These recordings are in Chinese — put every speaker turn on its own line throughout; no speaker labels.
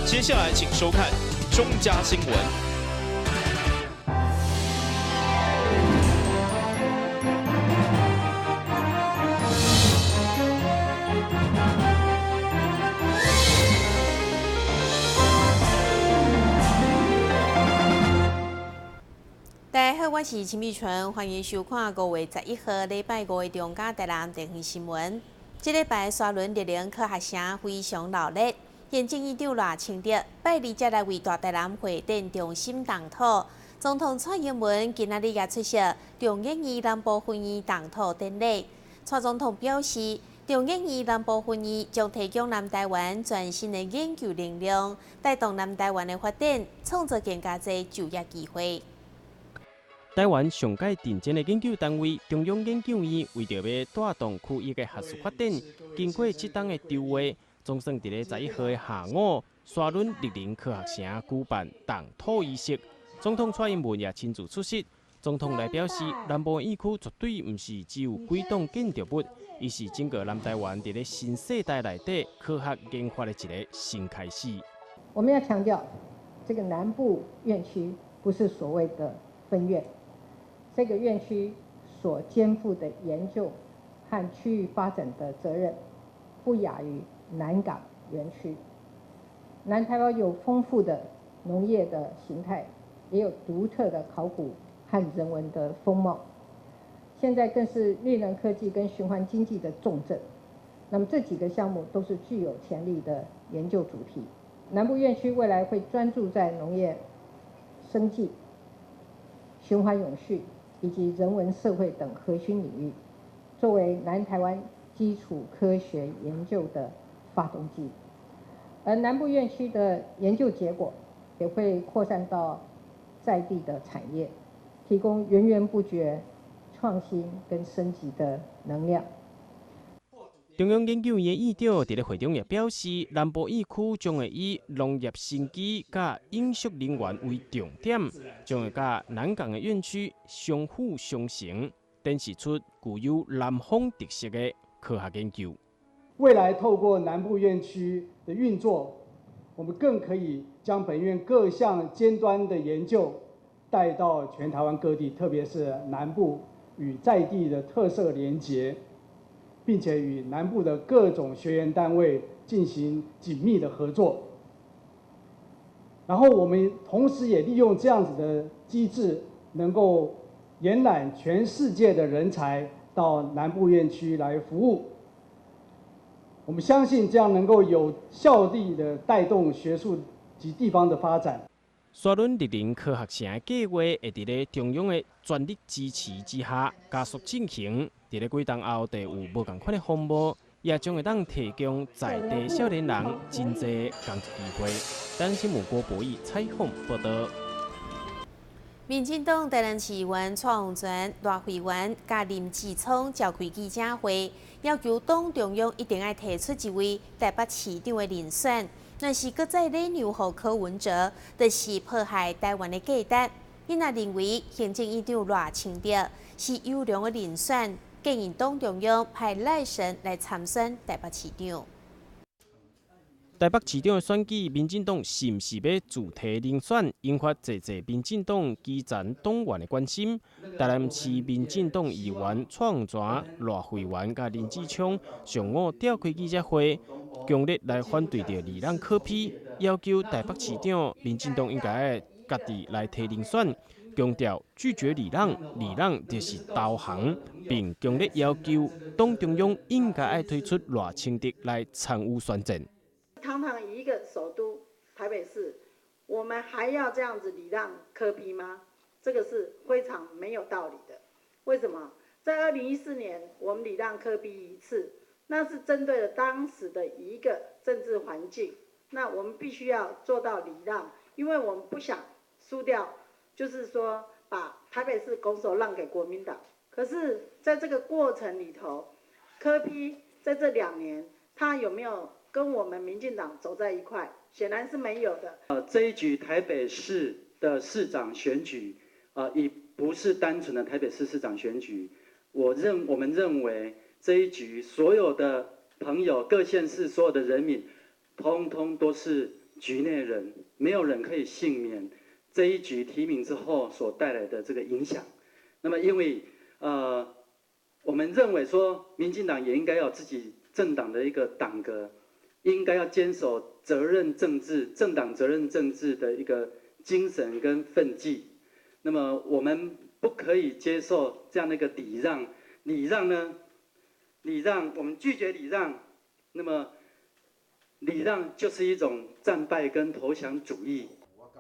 接下来请收看中嘉新闻。
大家好，我是陈美纯，欢迎收看5月11号礼拜5的中嘉台南电视新闻。这礼拜沙仑历龄科学生非常热烈，行政院长赖清德拜二才来为大台南会展中心动土。总统蔡英文今仔日也出席中研院南部分院动土典礼。蔡总统表示，中研院南部分院将提供南台湾全新的研究能量，带动南台湾的发展，创造更加多就业机会。
台湾上届顶尖的研究单位中央研究院，为着要带动区域的学术发展，经过这档的筹划，总算伫咧11号的下午，沙仑历龄科学城举办动土仪式。总统蔡英文也亲自出席。总统来表示，南部园区绝对不是只有几栋建筑物，而是整个南台湾伫咧新世代内底科学研发的一个新开始。
我们要强调，这个南部院区不是所谓的分院。这个院区所肩负的研究和区域发展的责任，不亚于南港园区。南台湾有丰富的农业的形态，也有独特的考古和人文的风貌。现在更是绿能科技跟循环经济的重镇。那么这几个项目都是具有潜力的研究主题。南部院区未来会专注在农业、生技、循环永续以及人文社会等核心领域，作为南台湾基础科学研究的发动机。而南部院区的研究结果也会扩散到在地的产业，提供源源不绝创新跟升级的能量。
中央研究院院长伫咧会中也表示，南部园区将会以农业生机甲饮食能源为重点，将会甲南港的院区相辅相成，展示出具有南方特色的科学研究。
未来透过南部院区的运作，我们更可以将本院各项尖端的研究带到全台湾各地，特别是南部与在地的特色连结，并且与南部的各种学员单位进行紧密的合作。然后我们同时也利用这样子的机制，能够延揽全世界的人才到南部院区来服务。我们相信这样能够有效地的带动学术及地方的发展。
沙仑历龄科学城的计划会伫咧中央的全力支持之下加速进行。伫咧几冬后，地有无同款的项目，也将会当提供在地少年人真济工作机会。台南新闻郭博义采访报道。
民进党台南市议员蔡宏全、赖慧媛甲林志聪召开记者会，要求党中央一定要提出一位台北市长的人选。若是搁再礼让予柯文哲，就是迫害台湾的价值。因也认为行政院长赖清德是优良的人选，建议党中央派赖神来参选台北市长。
台北市长的选举，民进党是毋是要自提人选，引发侪民进党基层党员的关心。台南市民进党议员蔡宏全、赖慧媛甲林志聪上午召开记者会，强烈来反对着李让柯批，要求台北市长民进党应该家己来提人选，强调拒绝礼让，礼让就是投降，并强烈要求党中央应该推出赖清德来参与选战。
堂堂一个首都台北市，我们还要这样子礼让柯 P 吗？这个是非常没有道理的。为什么？在2014年我们礼让柯 P 一次，那是针对了当时的一个政治环境，那我们必须要做到礼让，因为我们不想输掉，就是说把台北市拱手让给国民党。可是在这个过程里头，柯 P 在这2年，他有没有跟我们民进党走在一块？显然是没有的。
这一局台北市的市长选举，已不是单纯的台北市市长选举。我们认为这一局所有的朋友、各县市所有的人民，通通都是局内人，没有人可以幸免这一局提名之后所带来的这个影响。那么，因为我们认为说，民进党也应该有自己政党的一个党格，应该要坚守责任政治、政党责任政治的一个精神跟奋际。那么，我们不可以接受这样的一个礼让。礼让呢？礼让，我们拒绝礼让。那么，礼让就是一种战败跟投降主义。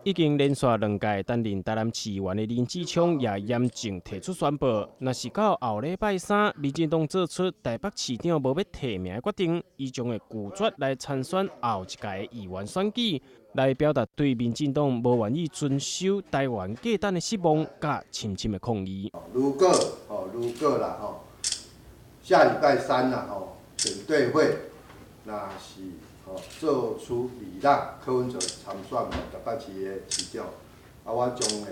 已经连续2届担任台南市议员的林志聪也严正提出宣布，若是到后礼拜3，民进党做出台北市长无要提名的决定，伊将会拒绝来参选后一届的议员选举，来表达对民进党无愿意遵守台湾价值的失望，甲深深的抗议。
如果啦下礼拜3啦选对会，那是做出礼让，柯文哲参选台北市的市长，我将会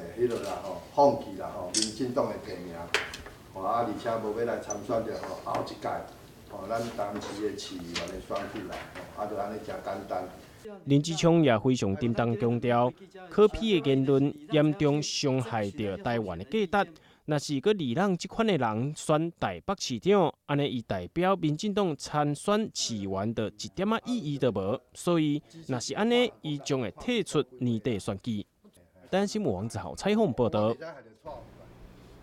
放弃啦民进党的提名，而且无要来参选着后一届咱台南市的市议员的选举啦，就安尼真简单。
林志聪也非常叮当强调，柯 P 的言论严重伤害到台湾的价值。若是个礼让这款的人选台北市长，安尼伊代表民进党参选市员的一点意义都无。所以，若是安尼，伊将会退出年底选举。台南新闻网1号采访报道。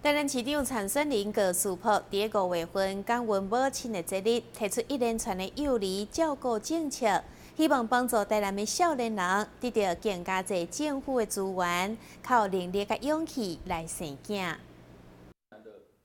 台南市长陈水林告诉报，伫5月份感恩母亲的节日，提出一连串的幼儿照顾政策，希望帮助台南的少年人得到更加侪政府的资源，靠能力甲勇气来生囝。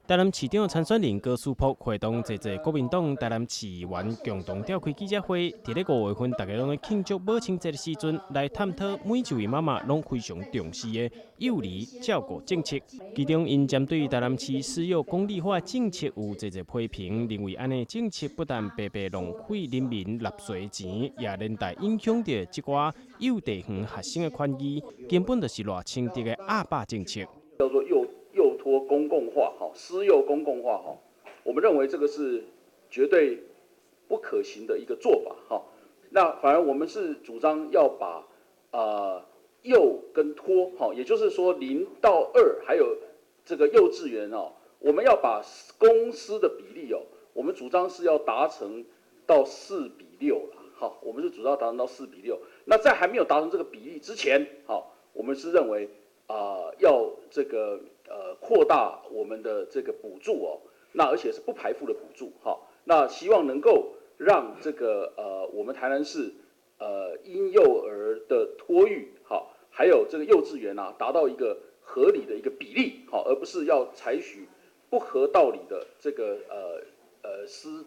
台南市长陈水林高书博会同侪国民党台南市议员共同召开记者会，伫咧5月份，大家拢在庆祝母亲节的时阵，来探讨每一位妈妈拢非常重视的幼儿照顾政策。其中，因针对台南市私有公立化政策有侪批评，认为安尼政策不但白白浪费人民纳税钱，也连带影响到即寡幼地园学生的权益，根本就是偌清德的阿爸政策。
叫做幼托公共化，私有公共化，我们认为这个是绝对不可行的一个做法，那反而我们是主张要把幼跟托，也就是说0到2还有这个幼稚园我们要把公私的比例我们主张是要达成到4:6了，我们是主张达成到4:6。那在还没有达成这个比例之前，我们是认为要这个扩大我们的这个补助那而且是不排付的补助那希望能够让这个我们台南市婴幼儿的托育还有这个幼稚园达到一个合理的一个比例而不是要采取不合道理的这个私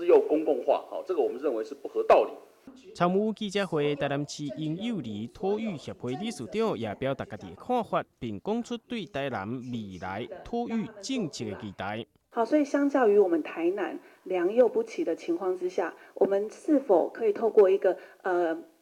幼公共化这个我们认为是不合道理。
参与记者会，台南市婴幼儿托育协会理事长也表达家己的看法，并讲出对台南未来托育政策的期待。
好，所以相较于我们台南良莠不齐的情况之下，我们是否可以透过一个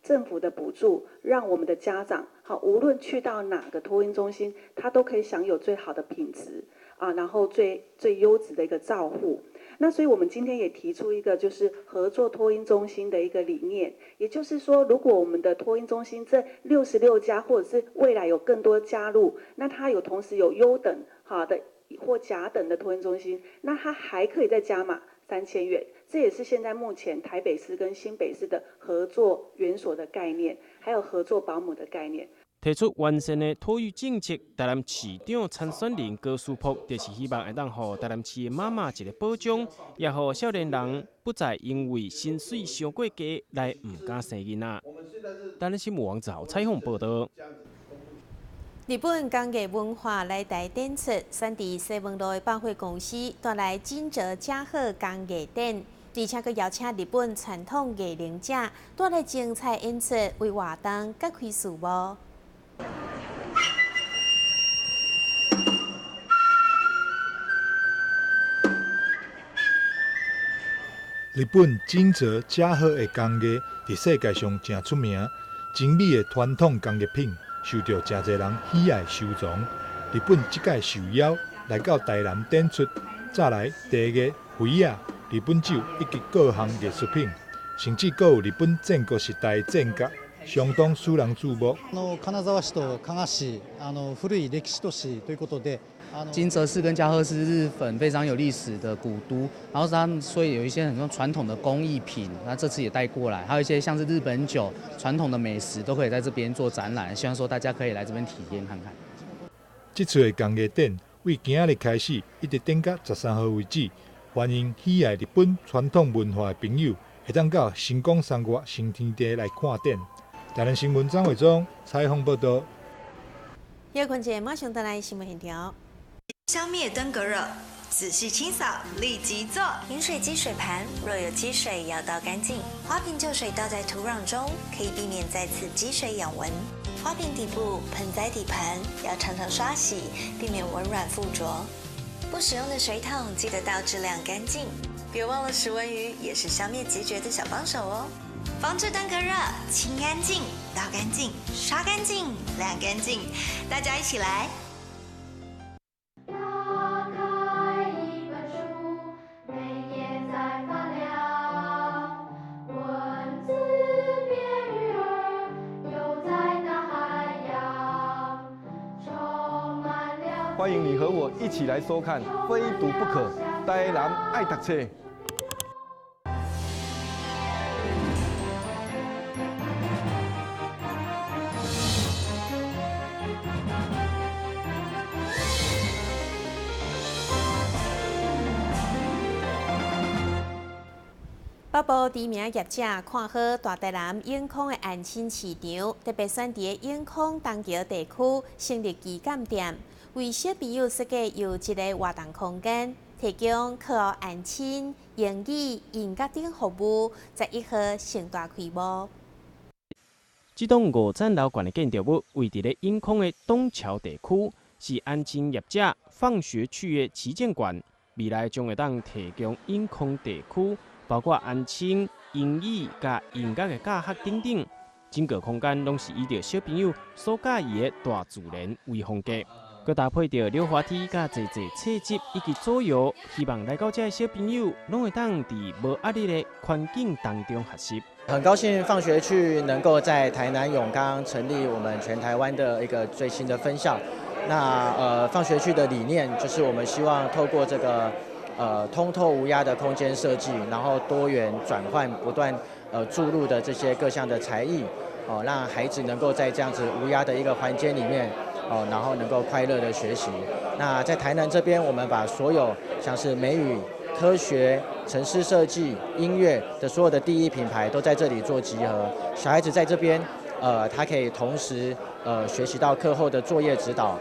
政府的补助，让我们的家长无论去到哪个托婴中心，他都可以享有最好的品质然后最优质的一个照护。那所以我们今天也提出一个就是合作托婴中心的一个理念，也就是说，如果我们的托婴中心这66家，或者是未来有更多加入，那它同时有优等的或甲等的托婴中心，那它还可以再加码3000元。这也是现在目前台北市跟新北市的合作园所的概念，还有合作保姆的概念。
提出完善的托育政策，台南市长陈水林高书博就是希望会当予台南市的妈妈一个保障，也予少年人不再因为薪水伤过低来唔敢生囡仔。台南新闻网1号采访报道。
日本工艺文化来台展出，选伫西门路的百货公司带来金泽嘉贺工艺展，而且佮邀请日本传统艺能者带来精彩演出，为活动揭开序幕。
日本金泽嘉贺的工艺伫世界上真出名，精美的传统工艺品受到真侪人喜爱收藏。日本即届受邀来到台南展出，再来茶叶、灰啊、日本酒以及各项艺术品，甚至阁有日本战国时代战甲、相当使人注目。
金沢市と加賀市、古い歴史都市ということで。
金泽市跟加贺市日本非常有历史的古都，然后他们所以有一些很多传统的工艺品，那这次也带过来，还有一些像是日本酒、传统的美食都可以在这边做展览，希望说大家可以来这边体验看看。
这次的工艺展为今日开始，一直展到13号为止，欢迎喜爱日本传统文化的朋友，会当到新光三越新天地来看展。台南新闻张伟忠采访报道。
叶坤姐马上带来新闻现场。
消灭登革热，仔细清扫，立即做。饮水机水盘若有积水，要倒干净。花瓶旧水倒在土壤中，可以避免再次积水养蚊。花瓶底部、盆栽底盘要常常刷洗，避免蚊卵附着。不使用的水桶记得倒质量干净。别忘了食蚊鱼也是消灭孑孓的小帮手哦。防治登革热，清干净、倒干净、刷干净、晾干净，大家一起来。
欢迎你和我一起来收看《非读不可》，台南爱读册。
北部知名业者看好大台南永康的安亲市场，特别选伫永康东桥地区成立旗舰店，为小朋友设计有一个活动空间，提供课后安亲、英语、音乐等服务。11号盛大开幕。
这栋5层楼高的建筑物位伫咧永康的东桥地区，是安亲业者放学区的旗舰馆，未来将会当提供永康地区。包括安亲、英语、甲音乐的教学等等，整个空间拢是以着小朋友所介意的大自然为风格，佮搭配着溜滑梯、甲坐册子以及桌游，希望来到这的小朋友拢会当伫无压力的环境当中学习。
很高兴放学区能够在台南永康成立我们全台湾的一个最新的分校。那放学区的理念就是我们希望透过这个。通透无压的空间设计，然后多元转换不断注入的这些各项的才艺，让孩子能够在这样子无压的一个环境里面，然后能够快乐的学习。那在台南这边，我们把所有像是美语、科学、城市设计、音乐的所有的第一品牌都在这里做集合。小孩子在这边，他可以同时学习到课后的作业指导。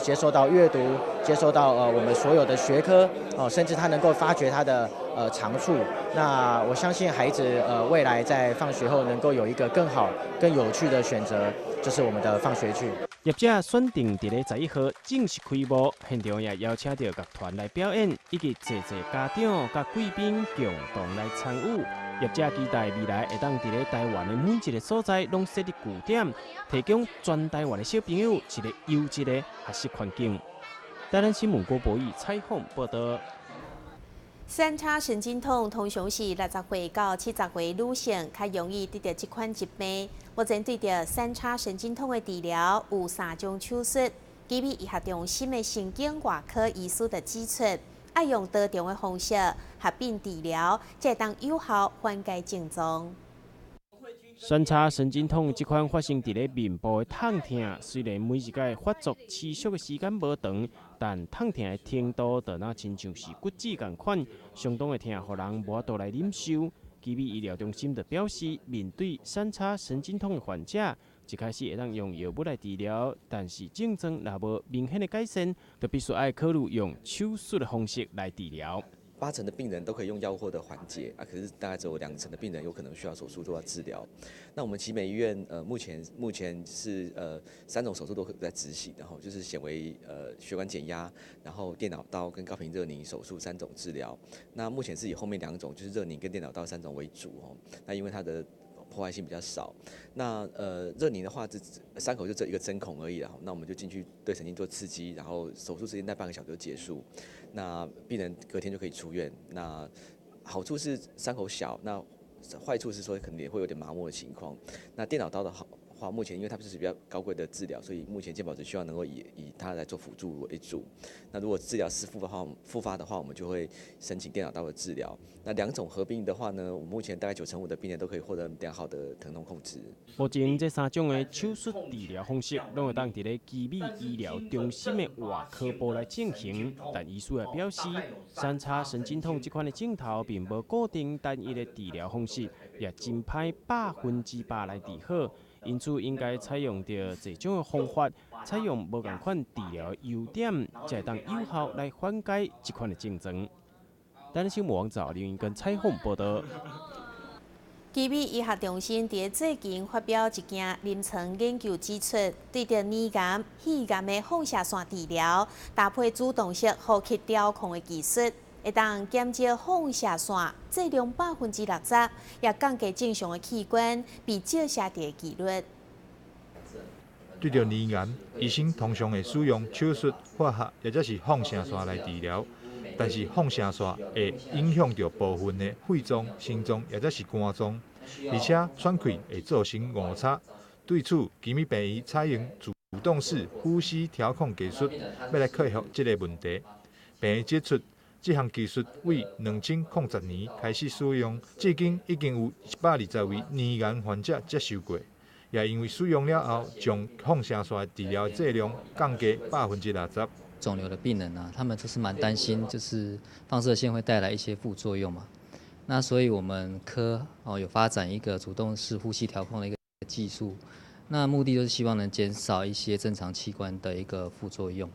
接收到阅读，接收到我们所有的学科，甚至他能够发掘他的长处。那我相信孩子未来在放学后能够有一个更好、更有趣的选择，就是我们的放学区。
业者选定伫咧11号正式开幕，现场也邀请到乐团来表演，以及侪家长甲贵宾共同来参与。业者期待未来会当伫咧台湾的每一个所在拢设立据点，提供全台湾的小朋友一个优质的学习环境。台南新闻郭博义采访报道。
三叉神经痛通常是60岁到70岁女性较容易得到这款疾病。目前对着三叉神经痛的治疗有3种手术，基于医学中心的神经外科医师的指出。爱用多种的方式合并治疗，才当有效缓解症状。
三叉神经痛这款发生伫咧面部的痛痛，虽然每一个发作持续的时间无长，但痛痛的程度就那亲像是骨子共款，相当的痛，互人无法度来忍受。基于医疗中心就表示，面对三叉神经痛的患者，一开始会当用药物来治疗，但是症状若无明显的改善，就必须爱考虑用手术的方式来治疗。
80%的病人都可以用药物的缓解可是大概只有2%的病人有可能需要手术做治疗。那我们奇美医院目前是3种手术都在执行，然后就是显微血管减压，然后电脑刀跟高频热凝手术3种治疗。那目前是以后面2种就是热凝跟电脑刀3种为主那因为它的破坏性比较少。那热凝的话，伤口就只有一个针孔而已啦。那我们就进去对神经做刺激，然后手术时间在半个小时就结束。那病人隔天就可以出院。那好处是伤口小，那坏处是说可能也会有点麻木的情况。那电脑刀的话，目前因为它是比较高贵的治疗，所以目前健保只需要能够以它来做辅助为主。那如果治疗是复发的话，我们就会申请电脑刀的治疗。那两种合并的话呢，我们目前大概95%的病人都可以获得良好的疼痛控制。
目前这3种的手术治疗方式，拢会当伫咧基美医疗中心的外科部来进行，但医师也表示，三叉神经痛这款的镜头并无固定单一的治疗方式，也真歹100%来治好。因此，应该采用着这种的方法，采用无同款治疗的优点，才会当有效来缓解这款的症状。台南新闻网赵刘英跟采访报道。
基美医学中心伫最近发表一件临床研究指出，对着黏癌、肺癌的放射线治疗，搭配主动式呼吸调控的技术，会当减少放射线剂量60%，也降低正常的器官被照射的几率。
对着黏癌，医生通常会使用手术、化学或者是放射线来治疗。但是放射线会影响到部分的肺脏、心脏或者是肝脏，而且喘气会造成误差。对此，基美病院采用主动式呼吸调控技术，要来克服这个问题。病院指出，这项技术为2010年开始使用，至今已经有120位黏癌患者接受过，也因为使用了后，将放射线治疗剂量降低60%。
肿瘤的病人啊，他们就是蛮担心，就是放射线会带来一些副作用嘛。那所以我们科有发展一个主动式呼吸调控的一个技术，那目的就是希望能减少一些正常器官的一个副作用。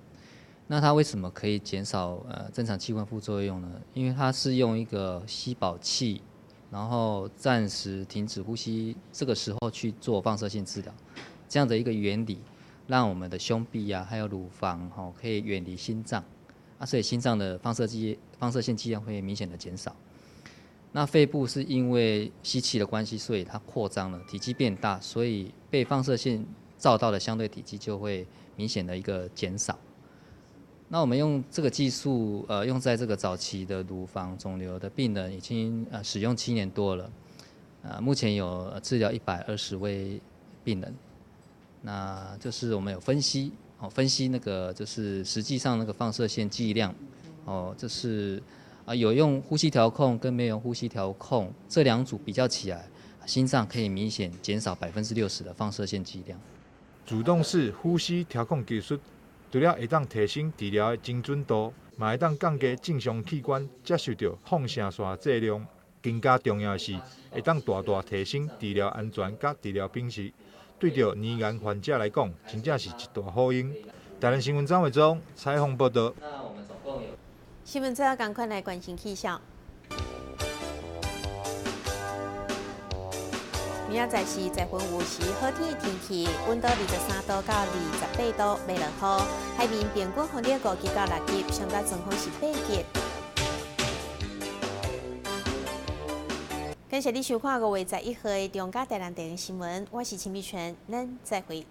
那它为什么可以减少正常器官副作用呢？因为它是用一个吸饱气，然后暂时停止呼吸，这个时候去做放射线治疗，这样的一个原理。让我们的胸壁啊，还有乳房可以远离心脏所以心脏的放射线剂量会明显的减少。那肺部是因为吸气的关系，所以它扩张了，体积变大，所以被放射线照到的相对体积就会明显的一个减少。那我们用这个技术，用在这个早期的乳房肿瘤的病人，已经使用7年多了，目前有治疗120位病人。那就是我们有分析那个就是实际上那个放射线剂量，就是有用呼吸调控跟没有呼吸调控这2组比较起来，心脏可以明显减少60%的放射线剂量。
主动式呼吸调控技术，除了会当提升治疗的精准度，嘛会当降低正常器官接受到放射线剂量，更加重要的是会当大大提升治疗安全甲治疗品质。对着黏癌患者来讲，真正是一大好用。台南新闻张伟忠采访报道。
那我们总共有
新闻最后赶快来关心气象。明仔载是在分有时好天的天气，温度23度到28度，袂落雨。海面平均风力5级到6级，上到阵风是8级。感谢你收看5月11号的中嘉台南电视新闻，我是陈美泉，咱再会。